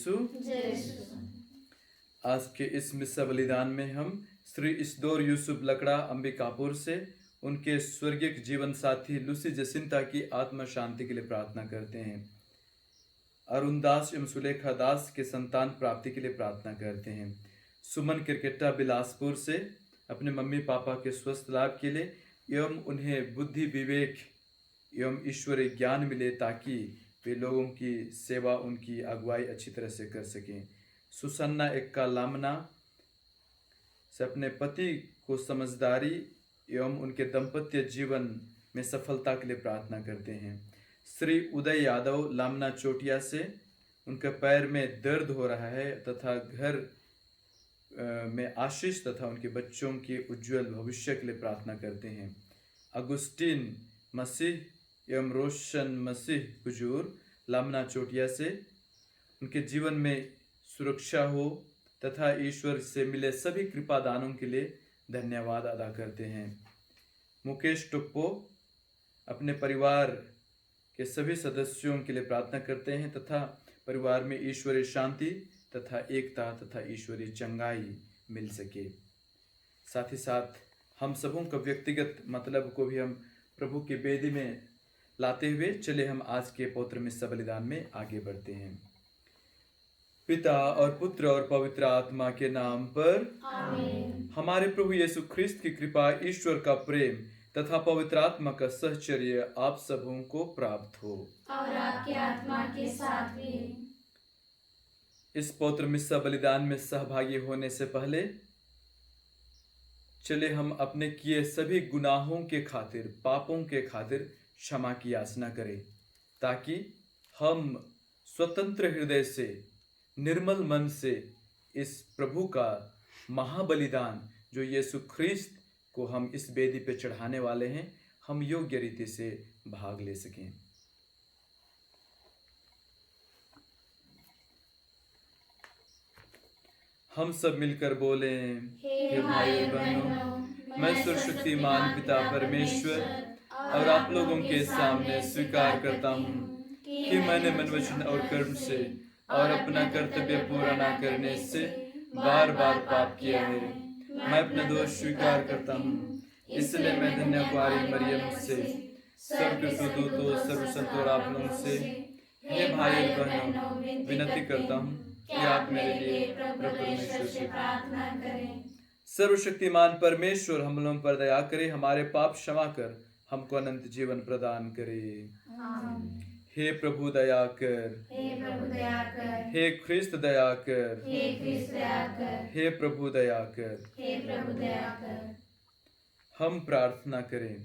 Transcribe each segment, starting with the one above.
यीशु। आज के इस मिस्सा बलिदान में हम श्री इसदोर यूसुफ लकड़ा अंबिकापुर से उनके स्वर्गीय जीवन साथी लूसी जसिंता की आत्मा शांति के लिए प्रार्थना करते हैं। अरुण दास एवं सुलेखा दास के संतान प्राप्ति के लिए प्रार्थना करते हैं। सुमन क्रिकेटा बिलासपुर से अपने मम्मी पापा के स्वस्थ लाभ के लिए एवं उन्हें बुद्धि विवेक एवं ईश्वरीय ज्ञान मिले ताकि वे लोगों की सेवा उनकी अगुवाई अच्छी तरह से कर सकें। सुसन्ना एक्का लामना से अपने पति को समझदारी एवं उनके दाम्पत्य जीवन में सफलता के लिए प्रार्थना करते हैं। श्री उदय यादव लामना चोटिया से उनके पैर में दर्द हो रहा है तथा घर में आशीष तथा उनके बच्चों के उज्जवल भविष्य के लिए प्रार्थना करते हैं। अगुस्टीन मसीह एवं रोशन मसीह हुजूर लामना चोटिया से उनके जीवन में सुरक्षा हो तथा ईश्वर से मिले सभी कृपा दानों के लिए धन्यवाद अदा करते हैं। मुकेश टुप्पो अपने परिवार के सभी सदस्यों के लिए प्रार्थना करते हैं तथा परिवार में ईश्वरीय शांति तथा एकता तथा ईश्वरीय चंगाई मिल सके। साथ ही साथ हम सबों का व्यक्तिगत मतलब को भी हम प्रभु की वेदी में लाते हुए चले हम आज के पवित्र मिस्सा बलिदान में आगे बढ़ते हैं। पिता और पुत्र और पवित्र आत्मा के नाम पर आमीन। हमारे प्रभु यीशु ख्रिस्त की कृपा, ईश्वर का प्रेम तथा पवित्र आत्मा का सहचर्य आप सबों को प्राप्त हो और आपके आत्मा के साथ भी। इस पवित्र मिस्सा बलिदान में सहभागी होने से पहले चले हम अपने किए सभी गुनाहों के खातिर, पापों के खातिर क्षमा की याचना करें ताकि हम स्वतंत्र हृदय से, निर्मल मन से इस प्रभु का महाबलिदान जो यीशु ख्रिस्त को हम इस वेदी पे चढ़ाने वाले हैं, हम योग्य रीति से भाग ले सकें। हम सब मिलकर बोलें, हे भाई बहनों, मैं सर्वशक्तिमान पिता परमेश्वर और आप लोगों के सामने स्वीकार करता हूँ कि मैंने मन, वचन और कर्म से और अपना कर्तव्य पूरा न करने से बार बार पाप किया है। मैं अपना दोष स्वीकार करता हूँ, इसलिए मैं धन्य कुंवारी मरियम से, स्वर्ग के दूतों, सर्व संतों और आप लोगों से, हे भाई बहनों, विनती करता हूँ कि आप मेरे लिए प्रभु परमेश्वर से प्रार्थना करें। सर्वशक्तिमान परमेश्वर हम लोगों पर दया करे, हमारे पाप क्षमा कर हमको अनंत जीवन प्रदान करे। हे प्रभु दया कर, हे प्रभु दया कर, हे ख्रिस्त दया कर, हे ख्रिस्त दया कर, हे प्रभु दया कर। हे प्रभु दया कर। हम प्रार्थना करें।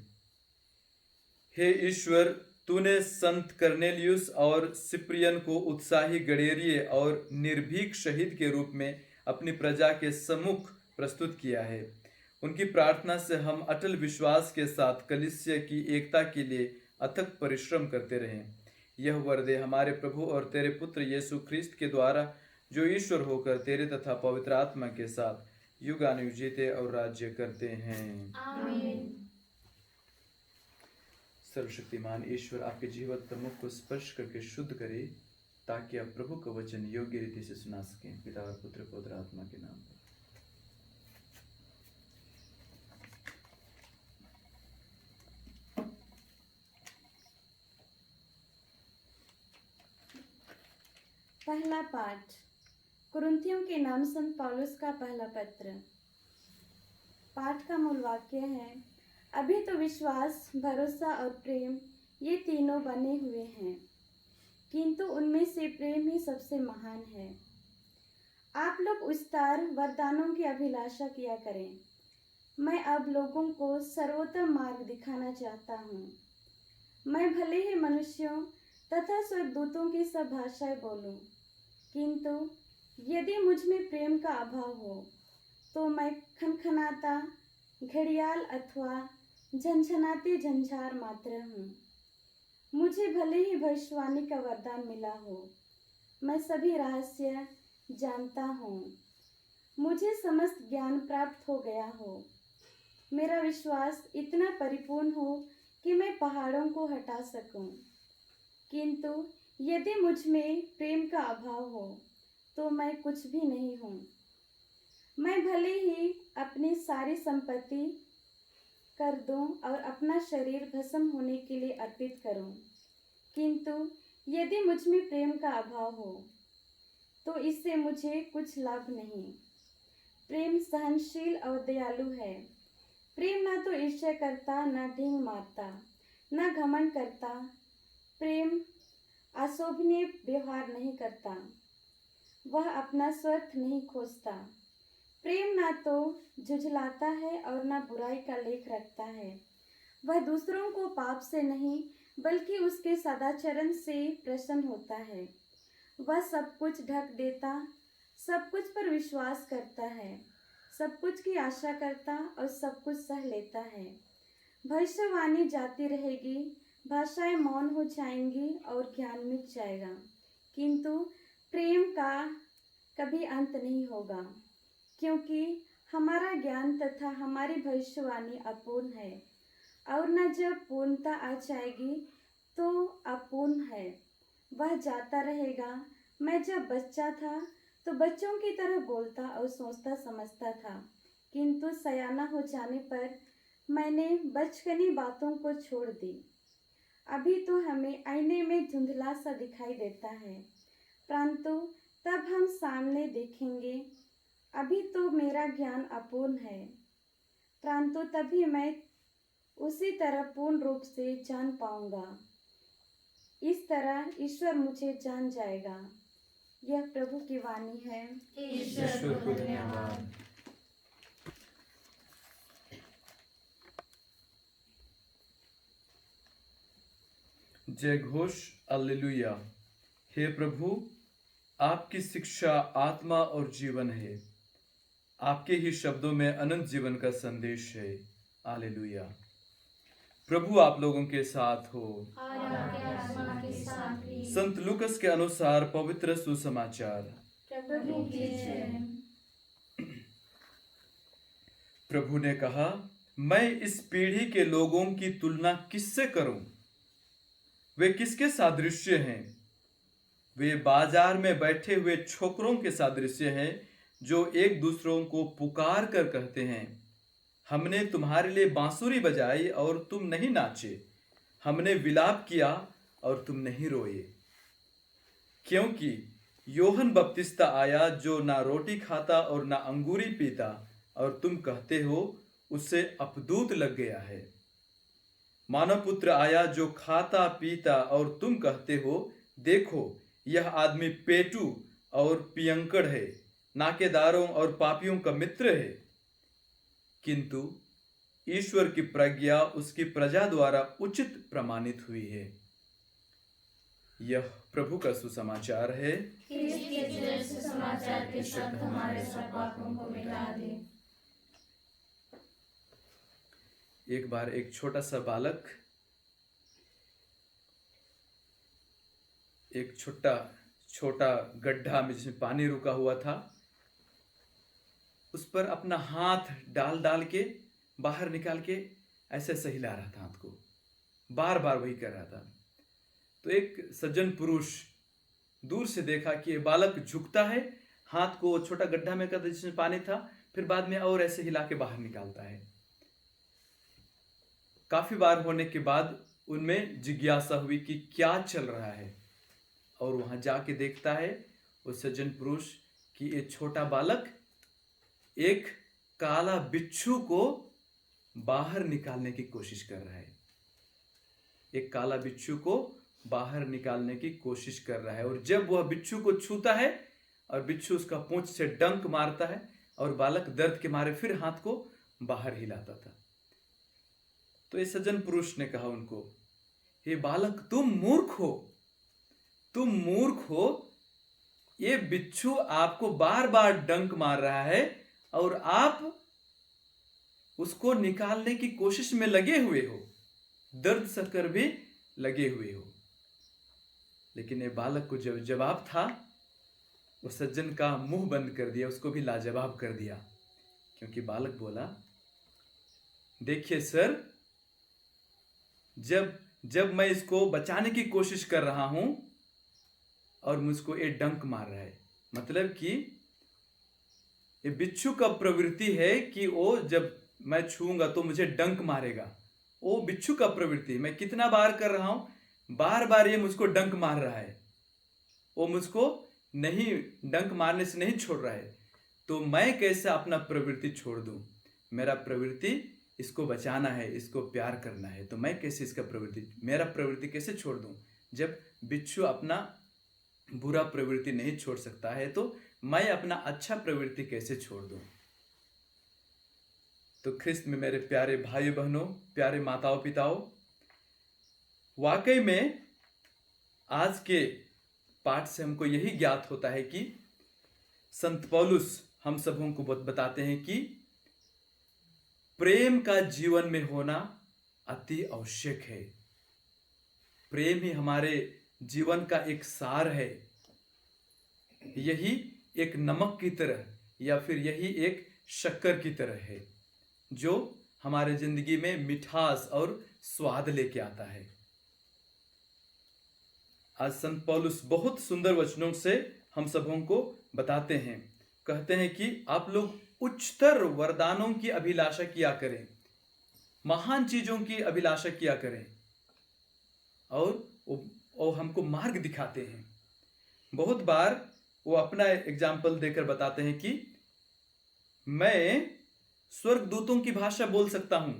हे ईश्वर, तूने संत कर्नेलियुस और सिप्रियन को उत्साही गडेरिये और निर्भीक शहीद के रूप में अपनी प्रजा के सम्मुख प्रस्तुत किया है। उनकी प्रार्थना से हम अटल विश्वास के साथ कलीसिया की एकता के लिए अथक परिश्रम करते रहें। यह वर दे हमारे प्रभु और तेरे पुत्र यीशु ख्रिस्त के द्वारा, जो ईश्वर होकर तेरे तथा पवित्र आत्मा के साथ युगानुयुग जीते और राज्य करते हैं। आमीन। सर्वशक्तिमान ईश्वर आपके जीवित मुख को स्पर्श करके शुद्ध करे ताकि आप प्रभु का वचन योग्य रीति से सुना सकें। पिता और पुत्र पवित्र आत्मा के नाम पर। पहला पाठ कुरिन्थियों के नाम संत पौलुस का पहला पत्र। पाठ का मूल वाक्य है, अभी तो विश्वास, भरोसा और प्रेम ये तीनों बने हुए हैं, किंतु उनमें से प्रेम ही सबसे महान है। आप लोग विस्तार वरदानों की अभिलाषा किया करें। मैं अब लोगों को सर्वोत्तम मार्ग दिखाना चाहता हूँ। मैं भले ही मनुष्यों तथा स्वर्गदूतों की सब भाषाएं बोलूं, किंतु यदि मुझ में प्रेम का अभाव हो तो मैं खनखनाता घड़ियाल अथवा झनझनाती झंझार मात्र हूँ। मुझे भले ही भविष्यवाणी का वरदान मिला हो, मैं सभी रहस्य जानता हूँ, मुझे समस्त ज्ञान प्राप्त हो गया हो, मेरा विश्वास इतना परिपूर्ण हो कि मैं पहाड़ों को हटा सकूं, किंतु यदि मुझ में प्रेम का अभाव हो तो मैं कुछ भी नहीं हूँ। मैं भले ही अपनी सारी संपत्ति कर दूं और अपना शरीर भस्म होने के लिए अर्पित करूं, किंतु यदि मुझ में प्रेम का अभाव हो तो इससे मुझे कुछ लाभ नहीं। प्रेम सहनशील और दयालु है। प्रेम ना तो ईर्ष्या करता, न ढींग मारता, न घमंड करता। प्रेम अशोभनीय व्यवहार नहीं करता, वह अपना स्वार्थ नहीं खोजता। प्रेम ना तो झुझलाता है और न बुराई का लेख रखता है। वह दूसरों को पाप से नहीं बल्कि उसके सदाचरण से प्रसन्न होता है। वह सब कुछ ढक देता, सब कुछ पर विश्वास करता है, सब कुछ की आशा करता और सब कुछ सह लेता है। भविष्यवाणी जाती रहेगी, भाषाएं मौन हो जाएंगी और ज्ञान मिट जाएगा, किंतु प्रेम का कभी अंत नहीं होगा, क्योंकि हमारा ज्ञान तथा हमारी भविष्यवाणी अपूर्ण है और न जब पूर्णता आ जाएगी तो अपूर्ण है। वह जाता रहेगा। मैं जब बच्चा था तो बच्चों की तरह बोलता और सोचता समझता था, किंतु सयाना हो जाने पर मैंने बचपनी बातों को छोड़ दी। अभी तो हमें आईने में धुंधला सा दिखाई देता है, परंतु तब हम सामने देखेंगे। अभी तो मेरा ज्ञान अपूर्ण है, परंतु तभी मैं उसी तरह पूर्ण रूप से जान पाऊंगा। इस तरह ईश्वर मुझे जान जाएगा। यह प्रभु की वाणी है। ईश्वर को धन्यवाद। जय घोष, हालेलुया। हे प्रभु, आपकी शिक्षा आत्मा और जीवन है। आपके ही शब्दों में अनंत जीवन का संदेश है। हालेलुया। प्रभु आप लोगों के साथ हो। और आपके आत्मा के साथ भी। संत लूकस के अनुसार पवित्र सुसमाचार। प्रभु की जय। प्रभु ने कहा, मैं इस पीढ़ी के लोगों की तुलना किससे करूं? वे किसके सादृश्य हैं? वे बाजार में बैठे हुए छोकरों के सादृश्य हैं, जो एक दूसरों को पुकार कर कहते हैं, हमने तुम्हारे लिए बांसुरी बजाई और तुम नहीं नाचे, हमने विलाप किया और तुम नहीं रोए। क्योंकि योहन बपतिस्ता आया जो ना रोटी खाता और ना अंगूरी पीता, और तुम कहते हो उससे अपदूत लग गया है। मानव पुत्र आया जो खाता पीता, और तुम कहते हो देखो यह आदमी पेटू और पियंकड़ है, नाकेदारों और पापियों का मित्र है। किंतु ईश्वर की प्रज्ञा उसकी प्रजा द्वारा उचित प्रमाणित हुई है। यह प्रभु का सुसमाचार है। इसके जय सुसमाचार के शब्द हमारे सब पापों को मिटा दे। एक बार एक छोटा सा बालक एक छोटा गड्ढा में जिसमें पानी रुका हुआ था, उस पर अपना हाथ डाल डाल के बाहर निकाल के ऐसे ऐसे हिला रहा था, हाथ को बार बार वही कर रहा था। तो एक सज्जन पुरुष दूर से देखा कि ये बालक झुकता है, हाथ को छोटा गड्ढा में करता जिसमें पानी था, फिर बाद में और ऐसे हिला के बाहर निकालता है। काफी बार होने के बाद उनमें जिज्ञासा हुई कि क्या चल रहा है, और वहां जाके देखता है उस सज्जन पुरुष कि ये छोटा बालक एक काला बिच्छू को बाहर निकालने की कोशिश कर रहा है। एक काला बिच्छू को बाहर निकालने की कोशिश कर रहा है, और जब वह बिच्छू को छूता है और बिच्छू उसका पूंछ से डंक मारता है, और बालक दर्द के मारे फिर हाथ को बाहर हिलाता था। तो इस सज्जन पुरुष ने कहा उनको, हे बालक, तुम मूर्ख हो, ये बिच्छू आपको बार बार डंक मार रहा है और आप उसको निकालने की कोशिश में लगे हुए हो, दर्द सहकर भी लगे हुए हो। लेकिन ये बालक को जब जवाब था, वो सज्जन का मुंह बंद कर दिया, उसको भी लाजवाब कर दिया। क्योंकि बालक बोला, देखिए सर, जब मैं इसको बचाने की कोशिश कर रहा हूं और मुझको ये डंक मार रहा है, मतलब कि ये बिच्छू का प्रवृत्ति है कि वो जब मैं छूंगा तो मुझे डंक मारेगा। वो बिच्छू का प्रवृत्ति, मैं कितना बार कर रहा हूं, बार बार ये मुझको डंक मार रहा है, वो मुझको नहीं, डंक मारने से नहीं छोड़ रहा है। तो मैं कैसे अपना प्रवृत्ति छोड़ दूं? मेरा प्रवृत्ति इसको बचाना है, इसको प्यार करना है, तो मैं कैसे इसका प्रवृत्ति, मेरा प्रवृत्ति कैसे छोड़ दूं? जब बिच्छू अपना बुरा प्रवृत्ति नहीं छोड़ सकता है तो मैं अपना अच्छा प्रवृत्ति कैसे छोड़ दूं? तो ख्रिस्त में मेरे प्यारे भाई बहनों, प्यारे माताओं पिताओं, वाकई में आज के पाठ से हमको यही ज्ञात होता है कि संत पौलुस हम सबों को बताते हैं कि प्रेम का जीवन में होना अति आवश्यक है। प्रेम ही हमारे जीवन का एक सार है। यही एक नमक की तरह या फिर यही एक शक्कर की तरह है जो हमारे जिंदगी में मिठास और स्वाद लेके आता है। आज संत पौलुस बहुत सुंदर वचनों से हम सबों को बताते हैं। कहते हैं कि आप लोग उच्चतर वरदानों की अभिलाषा किया करें, महान चीजों की अभिलाषा किया करें, और हमको मार्ग दिखाते हैं। बहुत बार वो अपना एग्जाम्पल देकर बताते हैं कि मैं स्वर्गदूतों की भाषा बोल सकता हूं,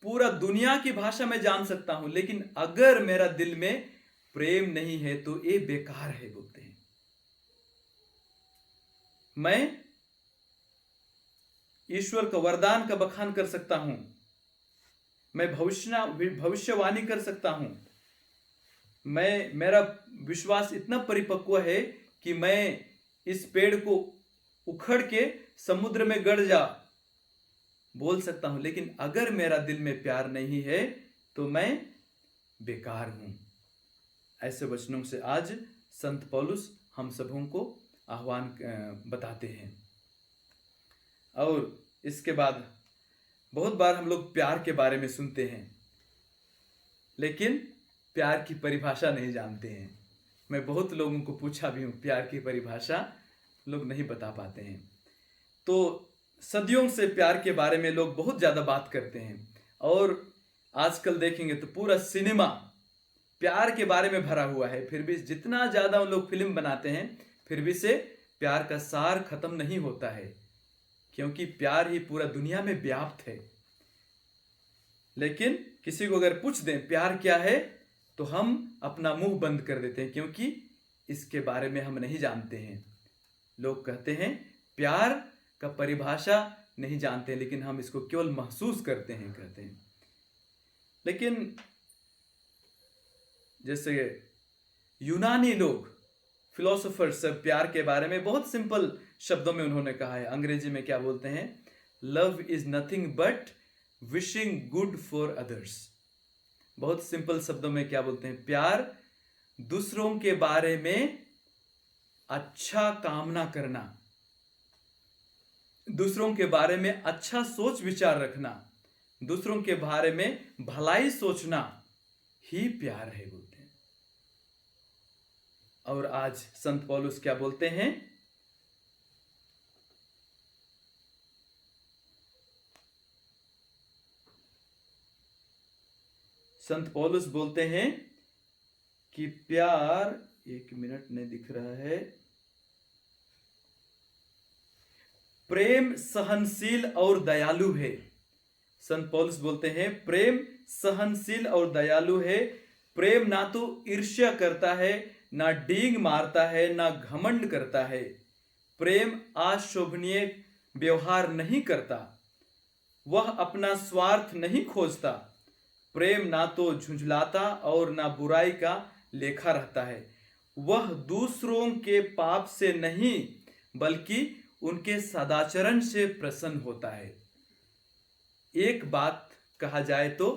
पूरा दुनिया की भाषा मैं जान सकता हूं, लेकिन अगर मेरा दिल में प्रेम नहीं है तो ये बेकार है, बोलते हैं। मैं ईश्वर का वरदान का बखान कर सकता हूं, मैं भविष्यवाणी कर सकता हूं, मेरा विश्वास इतना परिपक्व है कि मैं इस पेड़ को उखड़ के समुद्र में गड़ जा बोल सकता हूं, लेकिन अगर मेरा दिल में प्यार नहीं है तो मैं बेकार हूं। ऐसे वचनों से आज संत पौलुस हम सबों को आह्वान बताते हैं। और इसके बाद बहुत बार हम लोग प्यार के बारे में सुनते हैं, लेकिन प्यार की परिभाषा नहीं जानते हैं। मैं बहुत लोगों को पूछा भी हूं, प्यार की परिभाषा लोग नहीं बता पाते हैं। तो सदियों से प्यार के बारे में लोग बहुत ज़्यादा बात करते हैं, और आजकल देखेंगे तो पूरा सिनेमा प्यार के बारे में भरा हुआ है। फिर भी जितना ज़्यादा उन लोग फिल्म बनाते हैं, फिर भी से प्यार का सार खत्म नहीं होता है, क्योंकि प्यार ही पूरा दुनिया में व्याप्त है। लेकिन किसी को अगर पूछ दें प्यार क्या है, तो हम अपना मुंह बंद कर देते हैं, क्योंकि इसके बारे में हम नहीं जानते हैं। लोग कहते हैं प्यार का परिभाषा नहीं जानते, लेकिन हम इसको केवल महसूस करते हैं, कहते हैं। लेकिन जैसे यूनानी लोग, फिलोसोफर्स, प्यार के बारे में बहुत सिंपल शब्दों में उन्होंने कहा है। अंग्रेजी में क्या बोलते हैं? Love is nothing but wishing good for others. बहुत सिंपल शब्दों में क्या बोलते हैं? प्यार दूसरों के बारे में अच्छा कामना करना, दूसरों के बारे में अच्छा सोच विचार रखना, दूसरों के बारे में भलाई सोचना ही प्यार है, बोलते हैं। और आज संत पौलुस क्या बोलते हैं? संत पौलुस बोलते हैं कि प्यार, एक मिनट नहीं दिख रहा है, प्रेम सहनशील और दयालु है। संत पौलुस बोलते हैं प्रेम सहनशील और दयालु है। प्रेम ना तो ईर्ष्या करता है, ना डींग मारता है, ना घमंड करता है। प्रेम अशोभनीय व्यवहार नहीं करता, वह अपना स्वार्थ नहीं खोजता। प्रेम ना तो झुंझलाता और ना बुराई का लेखा रहता है। वह दूसरों के पाप से नहीं बल्कि उनके सदाचरण से प्रसन्न होता है। एक बात कहा जाए तो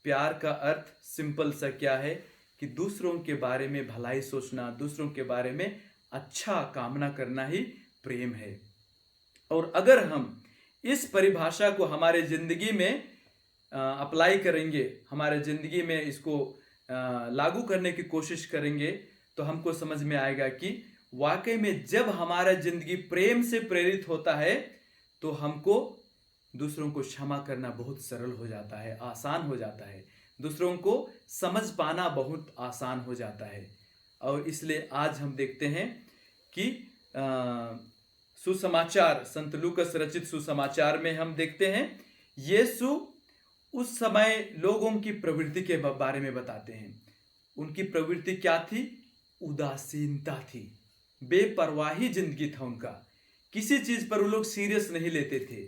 प्यार का अर्थ सिंपल सा क्या है कि दूसरों के बारे में भलाई सोचना, दूसरों के बारे में अच्छा कामना करना ही प्रेम है। और अगर हम इस परिभाषा को हमारे जिंदगी में अप्लाई करेंगे, हमारे जिंदगी में इसको लागू करने की कोशिश करेंगे, तो हमको समझ में आएगा कि वाकई में जब हमारा जिंदगी प्रेम से प्रेरित होता है तो हमको दूसरों को क्षमा करना बहुत सरल हो जाता है, आसान हो जाता है, दूसरों को समझ पाना बहुत आसान हो जाता है। और इसलिए आज हम देखते हैं कि सुसमाचार, संत लूकस रचित सुसमाचार में हम देखते हैं यीशु उस समय लोगों की प्रवृत्ति के बारे में बताते हैं। उनकी प्रवृत्ति क्या थी? उदासीनता थी, बेपरवाही जिंदगी था उनका। किसी चीज पर वो लोग सीरियस नहीं लेते थे,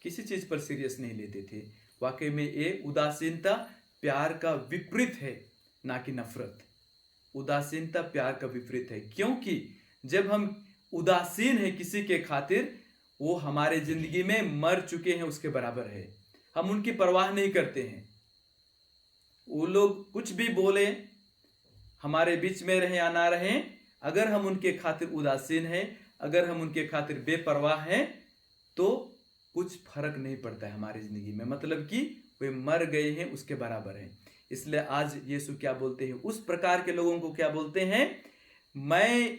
किसी चीज पर सीरियस नहीं लेते थे। वाकई में ये उदासीनता प्यार का विपरीत है, ना कि नफरत। उदासीनता प्यार का विपरीत है, क्योंकि जब हम उदासीन हैं किसी के खातिर, वो हमारे जिंदगी में मर चुके हैं उसके बराबर है। हम उनकी परवाह नहीं करते हैं। वो लोग कुछ भी बोले, हमारे बीच में रहे या ना रहे, अगर हम उनके खातिर उदासीन हैं, अगर हम उनके खातिर बेपरवाह हैं, तो कुछ फर्क नहीं पड़ता है हमारी जिंदगी में। मतलब कि वे मर गए हैं उसके बराबर हैं। इसलिए आज यीशु क्या बोलते हैं? उस प्रकार के लोगों को क्या बोलते हैं? मैं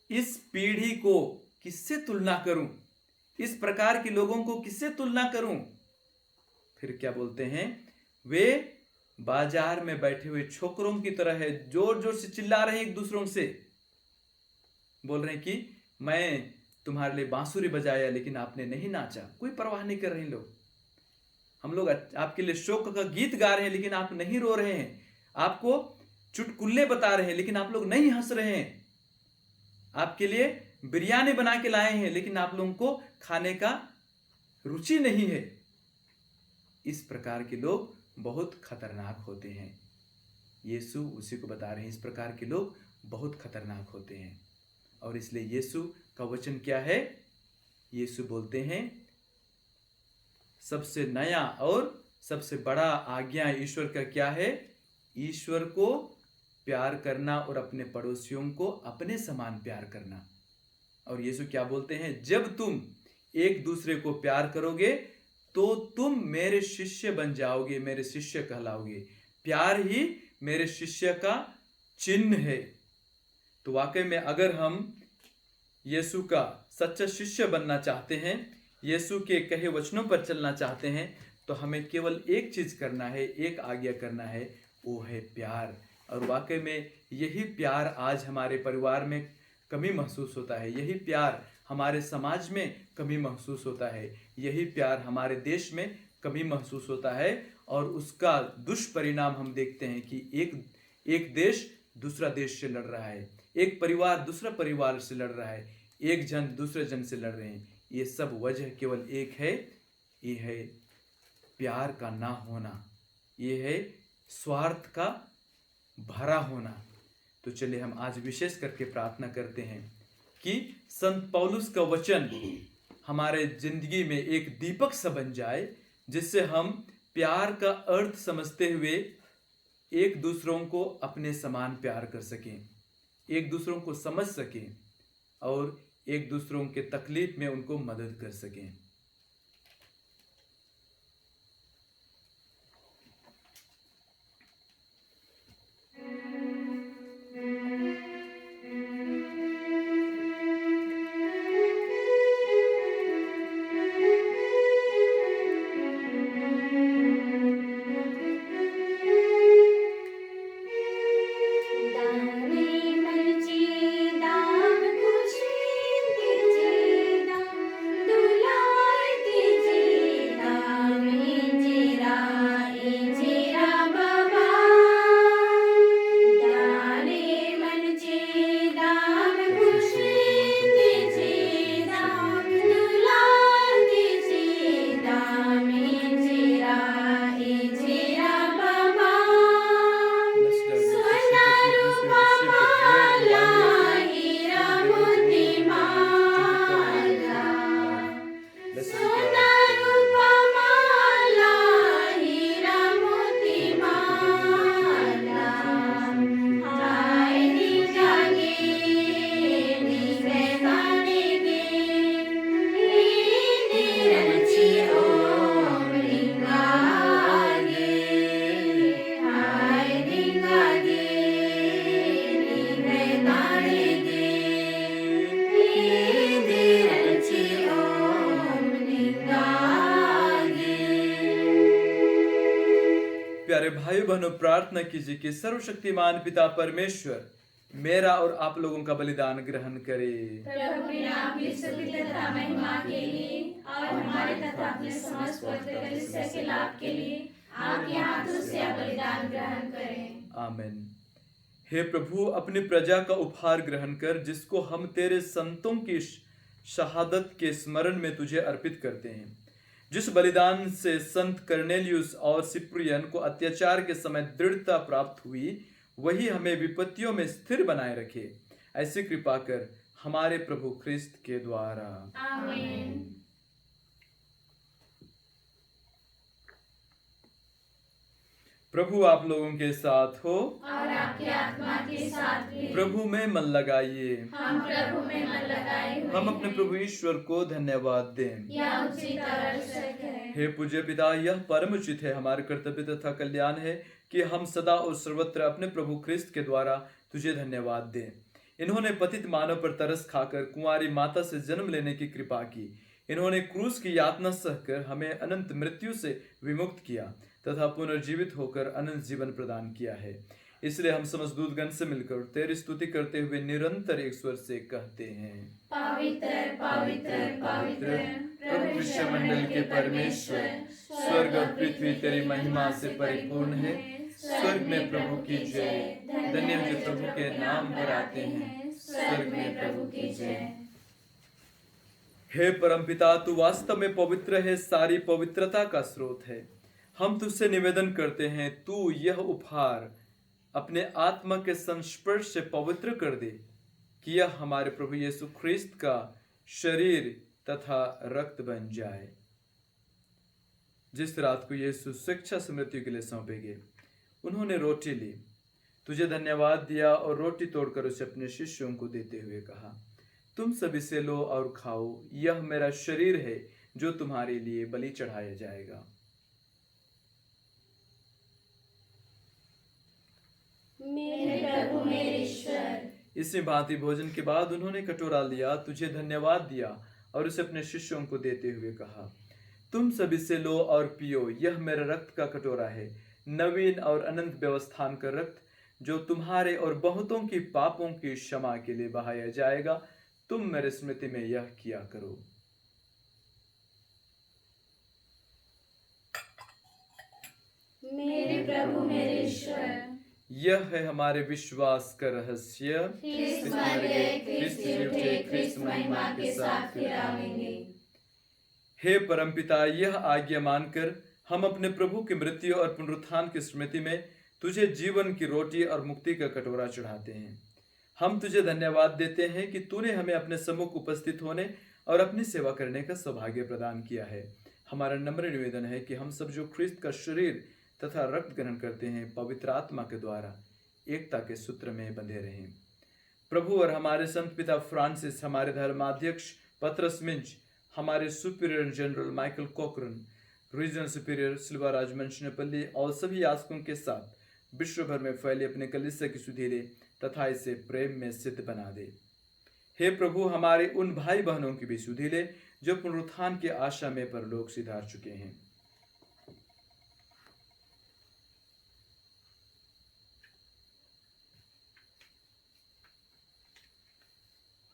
इस पीढ़ी को किससे तुलना करूं? इस प्रकार के लोगों को किससे तुलना करूं? फिर क्या बोलते हैं? वे बाजार में बैठे हुए छोकरों की तरह है, जोर जोर से चिल्ला रहे हैं एक दूसरों से, बोल रहे हैं कि मैं तुम्हारे लिए बांसुरी बजाया लेकिन आपने नहीं नाचा। कोई परवाह नहीं कर रहे हैं लोग। हम लोग आपके लिए शोक का गीत गा रहे हैं लेकिन आप नहीं रो रहे हैं। आपको चुटकुल्ले बता रहे हैं लेकिन आप लोग नहीं हंस रहे हैं। आपके लिए बिरयानी बना के लाए हैं लेकिन आप लोगों को खाने का रुचि नहीं है। इस प्रकार के लोग बहुत खतरनाक होते हैं। यीशु उसी को बता रहे हैं, इस प्रकार के लोग बहुत खतरनाक होते हैं। और इसलिए यीशु का वचन क्या है? यीशु बोलते हैं सबसे नया और सबसे बड़ा आज्ञा ईश्वर का क्या है? ईश्वर को प्यार करना और अपने पड़ोसियों को अपने समान प्यार करना। और यीशु क्या बोलते हैं? जब तुम एक दूसरे को प्यार करोगे तो तुम मेरे शिष्य बन जाओगे, मेरे शिष्य कहलाओगे। प्यार ही मेरे शिष्य का चिन्ह है। तो वाकई में अगर हम यीशु का सच्चा शिष्य बनना चाहते हैं, यीशु के कहे वचनों पर चलना चाहते हैं, तो हमें केवल एक चीज करना है, एक आज्ञा करना है, वो है प्यार। और वाकई में यही प्यार आज हमारे परिवार में कमी महसूस होता है, यही प्यार हमारे समाज में कमी महसूस होता है, यही प्यार हमारे देश में कमी महसूस होता है। और उसका दुष्परिणाम हम देखते हैं कि एक देश दूसरा देश से लड़ रहा है, एक परिवार दूसरा परिवार से लड़ रहा है, एक जन दूसरे जन से लड़ रहे हैं। ये सब वजह केवल एक है, ये है प्यार का ना होना, ये है स्वार्थ का भरा होना। तो चलिए हम आज विशेष करके प्रार्थना करते हैं कि संत पौलुस का वचन हमारे जिंदगी में एक दीपक सा बन जाए, जिससे हम प्यार का अर्थ समझते हुए एक दूसरों को अपने समान प्यार कर सकें, एक दूसरों को समझ सकें और एक दूसरों के तकलीफ में उनको मदद कर सकें। प्यारे भाई बहनों, प्रार्थना कीजिए कि सर्वशक्तिमान पिता परमेश्वर मेरा और आप लोगों का बलिदान ग्रहण करे। प्रभु के नाम की स्तुति तथा महिमा के लिए और हमारे तथा अपने समस्त पवित्र कलीसिया के लाभ के लिए आपके हाथों से यह बलिदान ग्रहण करें। आमीन। हे प्रभु, अपनी प्रजा का उपहार ग्रहण कर, जिसको हम तेरे संतों की शहादत के स्मरण में तुझे अर्पित करते हैं। जिस बलिदान से संत कर्नेलियुस और सिप्रियन को अत्याचार के समय दृढ़ता प्राप्त हुई, वही हमें विपत्तियों में स्थिर बनाए रखे। ऐसी कृपा कर हमारे प्रभु ख्रिस्त के द्वारा। आमीन। प्रभु आप लोगों के साथ हो और आपके आत्मा के साथ भी। प्रभु में मन लगाइए। हम प्रभु में मन लगाए हुए हम अपने प्रभु ईश्वर को धन्यवाद दें। यह उचित और आवश्यक है। हे पूज्य पिता, यह परम उचित है, हमारे कर्तव्य तथा कल्याण है कि हम सदा और सर्वत्र अपने प्रभु ख्रिस्त के द्वारा तुझे धन्यवाद दें। इन्होंने पतित मानव पर तरस खाकर कुंवारी माता से जन्म लेने की कृपा की। इन्होंने क्रूस की यातना सहकर हमें अनंत मृत्यु से विमुक्त किया तथा पुनर्जीवित होकर अनंत जीवन प्रदान किया है। इसलिए हम समस्त दूतगण से मिलकर तेरी स्तुति करते हुए निरंतर एक स्वर से कहते हैं, पवित्र पवित्र पवित्र प्रभु विश्वमंडल के परमेश्वर, स्वर्ग और पृथ्वी तेरी महिमा से परिपूर्ण है। स्वर्ग में प्रभु की जय। धन्य है जो प्रभु के नाम पर आते हैं। स्वर्ग में प्रभु की जय। हे परमपिता, तू वास्तव में पवित्र है, सारी पवित्रता का स्रोत है। हम तुझसे निवेदन करते हैं, तू यह उपहार अपने आत्मा के संस्पर्श से पवित्र कर दे कि यह हमारे प्रभु यीशु ख्रिस्त का शरीर तथा रक्त बन जाए। जिस रात को यीशु शिक्षा से मृत्यु के लिए सौंपे गए, उन्होंने रोटी ली, तुझे धन्यवाद दिया और रोटी तोड़कर उसे अपने शिष्यों को देते हुए कहा, तुम सब इसे लो और खाओ, यह मेरा शरीर है जो तुम्हारे लिए बलि चढ़ाया जाएगा। मेरे प्रभु मेरे ईश्वर। इसी भांति भोजन के बाद उन्होंने कटोरा लिया, तुझे धन्यवाद दिया और उसे अपने शिष्यों को देते हुए कहा, तुम सब इसे लो और पियो, यह मेरे रक्त का कटोरा है, नवीन और अनंत व्यवस्थान का रक्त, जो तुम्हारे और बहुतों की पापों की क्षमा के लिए बहाया जाएगा। तुम मेरे स्मृति में यह किया करो। मेरे प्रभु मेरे ईश्वर। यह है हमारे विश्वास का रहस्य। ख्रिस्त मर गए, ख्रिस्त जी उठे, ख्रिस्त महिमा के साथ फिर आएंगे। हे परमपिता, यह आज्ञा मानकर हम अपने प्रभु की मृत्यु और पुनरुत्थान की स्मृति में तुझे जीवन की रोटी और मुक्ति का कटोरा चढ़ाते हैं। हम तुझे धन्यवाद देते हैं कि तूने हमें अपने सम्मुख उपस्थित होने और अपनी सेवा करने का सौभाग्य प्रदान किया है। हमारा नम्र निवेदन है कि हम सब जो ख्रिस्त का शरीर तथा रक्त ग्रहण करते हैं, पवित्र आत्मा के द्वारा एकता के सूत्र में बंधे रहें। प्रभु और हमारे संत पिता फ्रांसिस, हमारे धर्माध्यक्ष पत्रस मिंच, हमारे superior general Michael Cochrane, regional superior Silva Rajamanshanpalli और सभी याजकों के साथ विश्व भर में फैले अपने कलीसिया की सुधि ले तथा इसे प्रेम में सिद्ध बना दे। हे प्रभु, हमारे उन भाई बहनों की भी सुधि ले जो पुनरुत्थान की आशा में परलोक सिधार चुके हैं।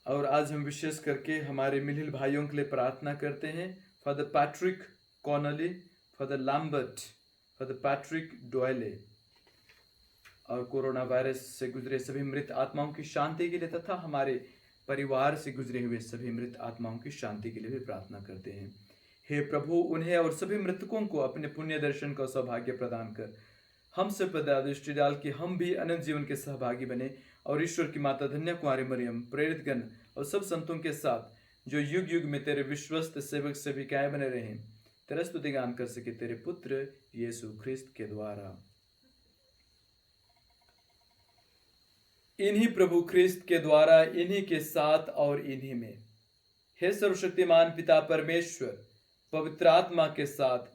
और आज हम विशेष करके हमारे मिलिल भाइयों के लिए प्रार्थना करते हैं। Father Patrick Conley, father Lambert, father Patrick Doyle और कोरोना वायरस से गुजरे सभी मृत आत्माओं की शांति के लिए तथा हमारे परिवार से गुजरे हुए सभी मृत आत्माओं की शांति के लिए भी प्रार्थना करते हैं। हे प्रभु, उन्हें और सभी मृतकों को अपने पुण्य दर्शन का सौभाग्य प्रदान कर हम सब पर दया दृष्टि डाल कि हम भी अनंत जीवन के सहभागी बने और ईश्वर की माता धन्य कुंवारी मरियम, प्रेरित गण और सब संतों के साथ जो युग युग में तेरे विश्वस्त सेवक सेविकाएं बने रहें, तेरा स्तुति गान कर सके तेरे पुत्र यीशु ख्रिस्त के द्वारा। इन्हीं प्रभु ख्रिस्त के द्वारा, इन्हीं के साथ और इन्हीं में, हे सर्वशक्तिमान पिता परमेश्वर, पवित्र आत्मा के साथ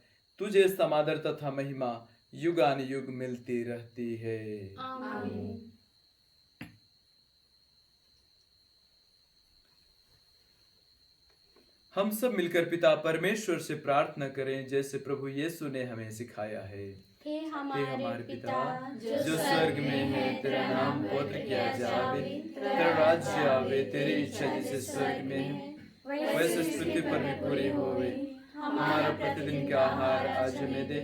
तुझे समादर तथा महिमा युगान युग मिलती रहती है। आमीन। हम सब मिलकर पिता परमेश्वर से प्रार्थना करें जैसे प्रभु यीशु ने हमें सिखाया है। हे हमारे पिता जो स्वर्ग में है, तेरा नाम पवित्र किया जावे, तेरा राज्य आवे, तेरी इच्छा जैसे स्वर्ग में है वैसे इस पृथ्वी पर भी पूरी होवे। हमारा प्रतिदिन का आहार आज हमें दे,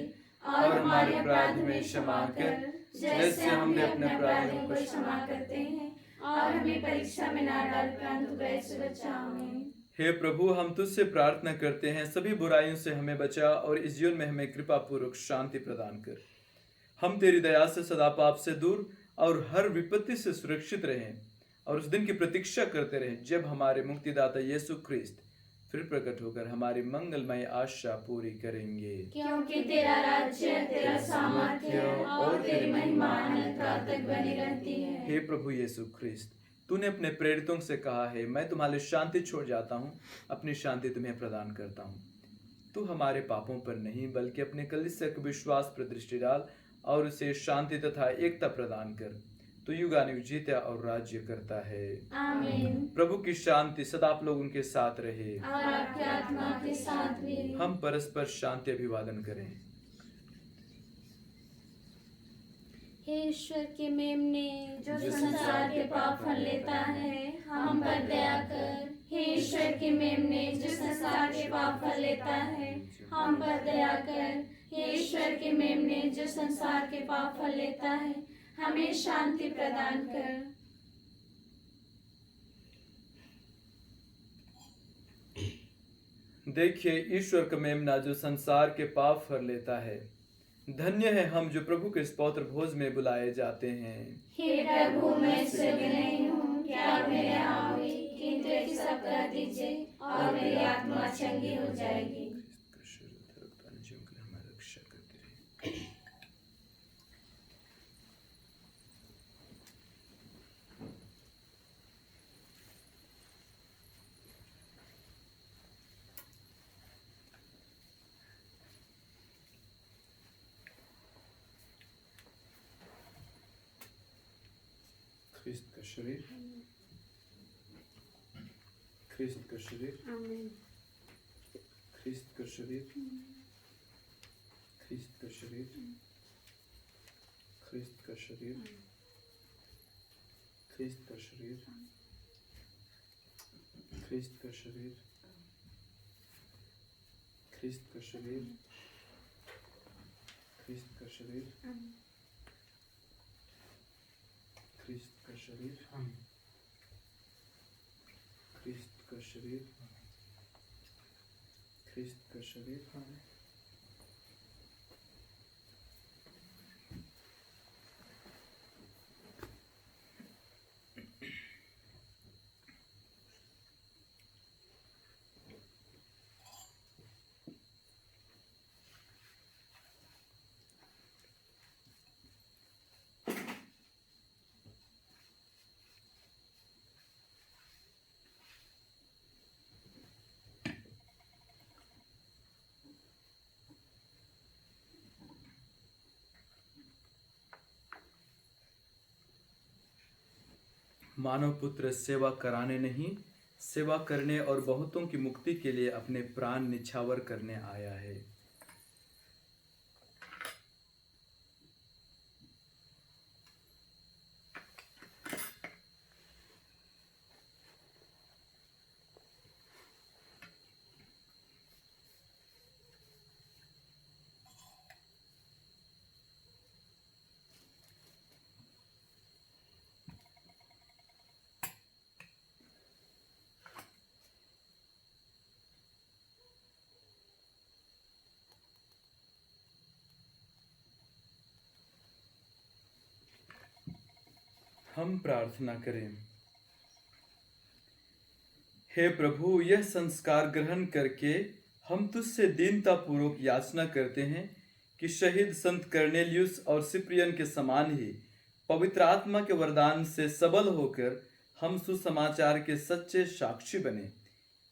और हमारे अपराध में क्षमा कर जैसे हम भी अपने अपराधियों को क्षमा करते हैं, और हमें परीक्षा में ना डाल परंतु बुराई से बचाओ। आमीन। हे प्रभु, हम तुझसे प्रार्थना करते हैं, सभी बुराइयों से हमें बचा और इस जीवन में हमें कृपा पूर्वक शांति प्रदान कर। हम तेरी दया से सदा पाप से दूर और हर विपत्ति से सुरक्षित रहें और उस दिन की प्रतीक्षा करते रहें जब हमारे मुक्तिदाता यीशु ख्रिस्त फिर प्रकट होकर हमारी मंगलमय आशा पूरी करेंगे। क्योंकि तेरा राज्य, तेरा सामर्थ्य और तेरी महिमा अनंत काल तक बनी रहती है। हे प्रभु यीशु ख्रिस्त, तूने अपने प्रेरितों से कहा है, मैं तुम्हारे शांति छोड़ जाता हूँ, अपनी शांति तुम्हें प्रदान करता हूँ। तू हमारे पापों पर नहीं बल्कि अपने कलीसिया के विश्वास पर दृष्टि डाल और उसे शांति तथा एकता प्रदान कर। तो युगानुयुग जीता और राज्य करता है। आमीन। प्रभु की शांति सदा आप लोगों के साथ रहे और आपकी आत्मा के साथ भी। हम परस्पर शांति अभिवादन करें। हे ईश्वर के मेमने जो संसार के पाप हर लेता है, हम पर दया कर। हे ईश्वर के मेमने जो संसार के पाप हर लेता है, हम पर दया कर। हे ईश्वर के मेमने जो संसार के पाप हर लेता है, हमें शांति प्रदान कर। देखिए ईश्वर का मेमना जो संसार के पाप हर लेता है। धन्य है हम जो प्रभु के इस पवित्र भोज में बुलाए जाते हैं। हे प्रभु, मैं इसलिए नहीं हूँ कि आप मेरे यहाँ हुई, किंतु एक शब्द कह दीजिए और मेरी आत्मा चंगी हो जाएगी। रक्षा करते रहे। ख्रिस्त का शरीर, ख्रिस्त का शरीर, ख्रिस्त का शरीर, ख्रिस्त का शरीर, ख्रिस्त का शरीर, ख्रिस्त का शरीर, ख्रिस्त का शरीर, ख्रिस्त का शरीर, ख्रिस्त का शरीर, ख्रिस्त का शरीर, ख्रिस्त का शरीर, ख्रिस्त का शरीर, मानव पुत्र सेवा कराने नहीं, सेवा करने और बहुतों की मुक्ति के लिए अपने प्राण निछावर करने आया है। हम प्रार्थना करें। हे प्रभु, यह संस्कार ग्रहण करके हम तुझसे दीनता पूर्वक याचना करते हैं कि शहीद संत कर्नेलियुस और सिप्रियन के समान ही पवित्र आत्मा के वरदान से सबल होकर हम सुसमाचार के सच्चे साक्षी बने।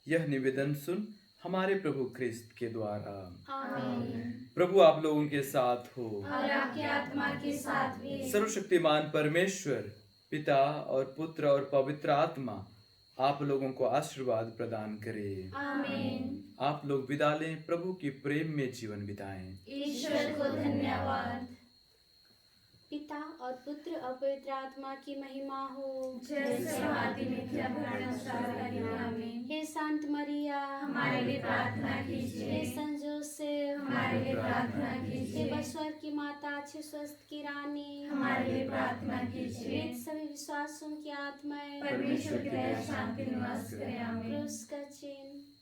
यह निवेदन सुन हमारे प्रभु ख्रिस्त के द्वारा। आमीन। प्रभु आप लोगों के साथ हो और आपकी आत्मा के साथ भी। सर्वशक्तिमान परमेश्वर पिता और पुत्र और पवित्र आत्मा आप लोगों को आशीर्वाद प्रदान करे। आमीन। आप लोग विदा लें, प्रभु की प्रेम में जीवन बिताएं। ईश्वर को धन्यवाद। पिता और पुत्र और पवित्र आत्मा की महिमा हो। जैसे आदि में थी अब हमेशा आमीन। हे संत मरिया, हमारे लिए प्रार्थना कीजिए। हे संत जोसेफ, हमारे लिए प्रार्थना हे कीजिए। बसवर की माता, अच्छे स्वस्थ की रानी, हमारे लिए प्रार्थना कीजिए। वेद सभी विश्वासों की आत्माएं, परमेश्वर की दया शांति निवास करें आमीन। क्रूस का चिन्ह।